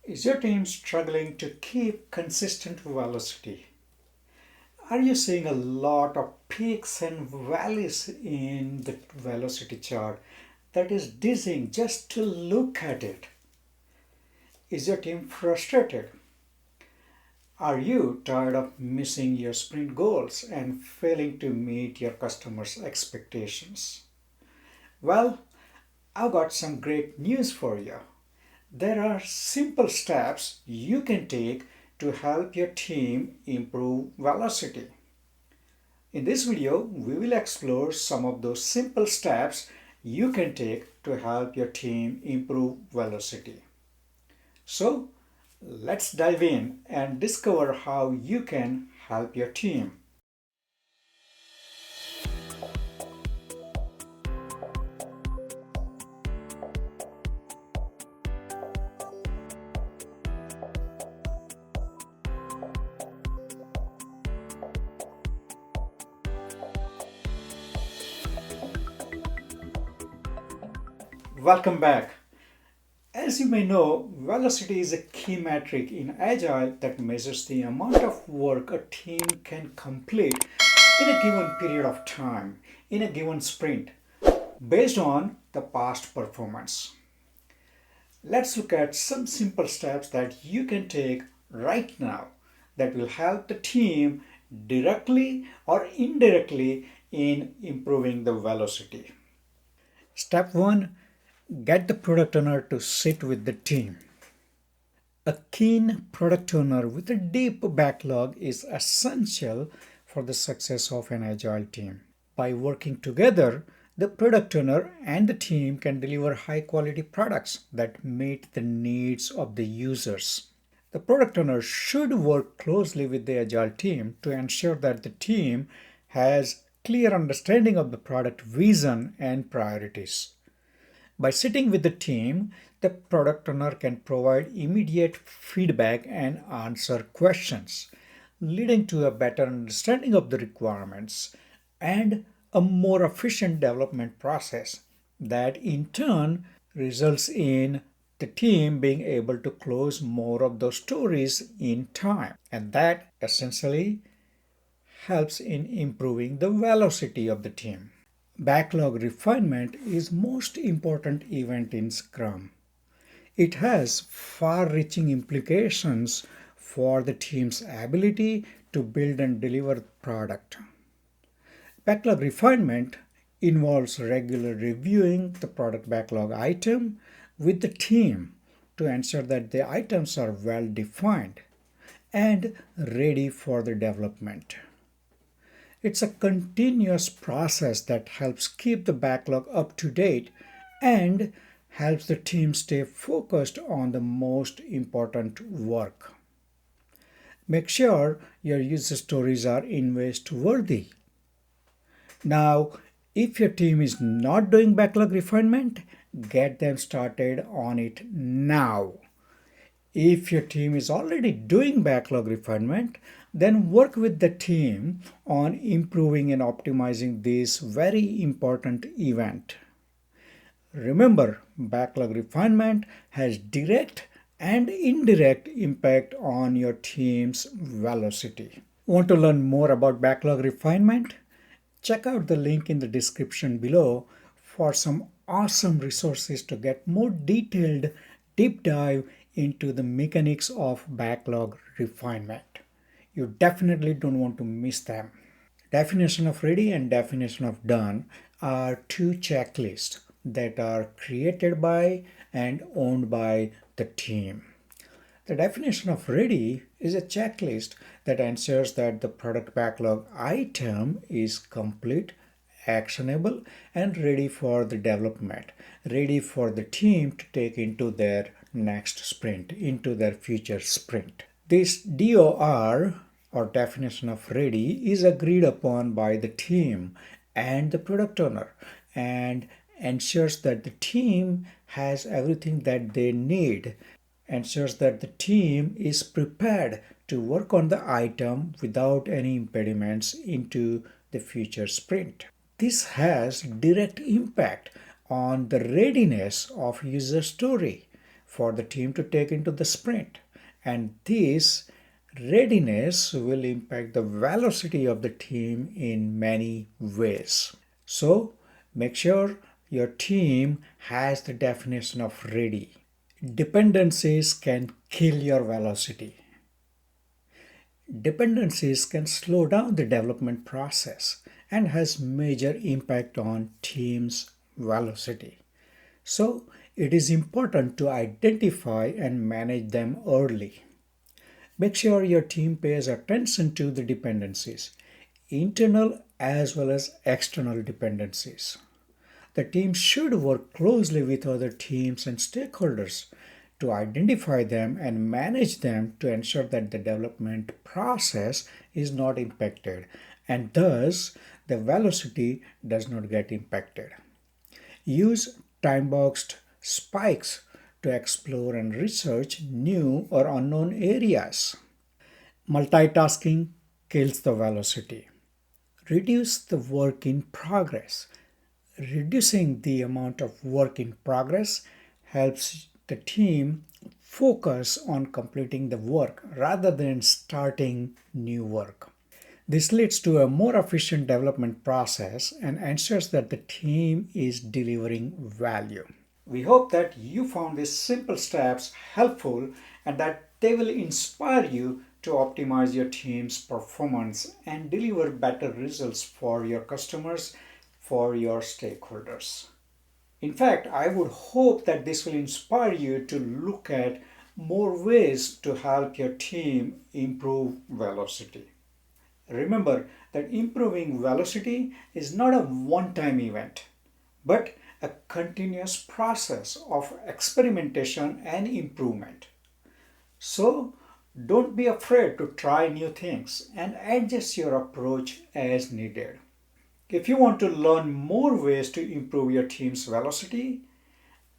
Is your team struggling to keep consistent velocity? Are you seeing a lot of peaks and valleys in the velocity chart that is dizzying just to look at it? Is your team frustrated? Are you tired of missing your sprint goals and failing to meet your customers' expectations? Well, I've got some great news for you. There are simple steps you can take to help your team improve velocity. In this video, we will explore some of those simple steps you can take to help your team improve velocity. So, let's dive in and discover how you can help your team. Welcome back. As you may know, velocity is a key metric in Agile that measures the amount of work a team can complete in a given period of time, in a given sprint, based on the past performance. Let's look at some simple steps that you can take right now that will help the team directly or indirectly in improving the velocity. Step 1. Get the product owner to sit with the team. A keen product owner with a deep backlog is essential for the success of an agile team. By working together, the product owner and the team can deliver high quality products that meet the needs of the users. The product owner should work closely with the agile team to ensure that the team has clear understanding of the product vision and priorities. By sitting with the team, the product owner can provide immediate feedback and answer questions, leading to a better understanding of the requirements and a more efficient development process that in turn results in the team being able to close more of those stories in time. And that essentially helps in improving the velocity of the team. Backlog refinement is most important event in Scrum. It has far-reaching implications for the team's ability to build and deliver product. Backlog refinement involves regular reviewing the product backlog item with the team to ensure that the items are well defined and ready for the development. It's a continuous process that helps keep the backlog up to date and helps the team stay focused on the most important work. Make sure your user stories are invest worthy. Now, if your team is not doing backlog refinement, get them started on it now. If your team is already doing backlog refinement, then work with the team on improving and optimizing this very important event. Remember, backlog refinement has direct and indirect impact on your team's velocity. Want to learn more about backlog refinement? Check out the link in the description below for some awesome resources to get more detailed deep dive into the mechanics of backlog refinement. You definitely don't want to miss them. Definition of ready and definition of done are two checklists that are created by and owned by the team. The definition of ready is a checklist that ensures that the product backlog item is complete, actionable, and ready for the development, ready for the team to take into their next sprint, into their future sprint. This DOR or definition of ready is agreed upon by the team and the product owner and ensures that the team has everything that they need, ensures that the team is prepared to work on the item without any impediments into the future sprint. This has direct impact on the readiness of user story. for the team to take into the sprint. And this readiness will impact the velocity of the team in many ways. So make sure your team has the definition of ready. Dependencies can kill your velocity. Dependencies can slow down the development process and has major impact on team's velocity. So it is important to identify and manage them early. Make sure your team pays attention to the dependencies, internal as well as external dependencies. The team should work closely with other teams and stakeholders to identify them and manage them to ensure that the development process is not impacted and thus the velocity does not get impacted. Use time-boxed spikes to explore and research new or unknown areas. Multitasking kills the velocity. Reduce the work in progress. Reducing the amount of work in progress helps the team focus on completing the work rather than starting new work. This leads to a more efficient development process and ensures that the team is delivering value. We hope that you found these simple steps helpful and that they will inspire you to optimize your team's performance and deliver better results for your customers, for your stakeholders. In fact, I would hope that this will inspire you to look at more ways to help your team improve velocity. Remember that improving velocity is not a one-time event, but a continuous process of experimentation and improvement. So, don't be afraid to try new things and adjust your approach as needed. If you want to learn more ways to improve your team's velocity,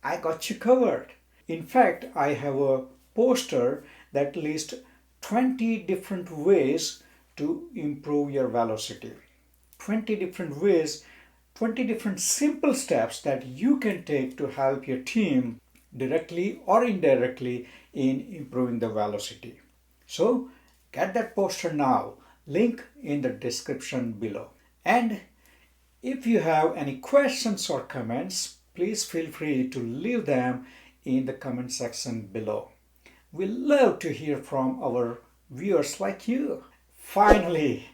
I got you covered. In fact, I have a poster that lists 20 different ways to improve your velocity. 20 different ways, 20 different simple steps that you can take to help your team directly or indirectly in improving the velocity. So get that poster now, link in the description below. And if you have any questions or comments, please feel free to leave them in the comment section below. We love to hear from our viewers like you. Finally,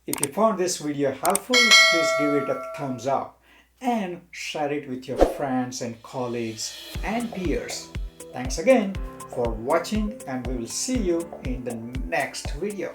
if you found this video helpful, please give it a thumbs up and share it with your friends and colleagues and peers. Thanks again for watching and we will see you in the next video.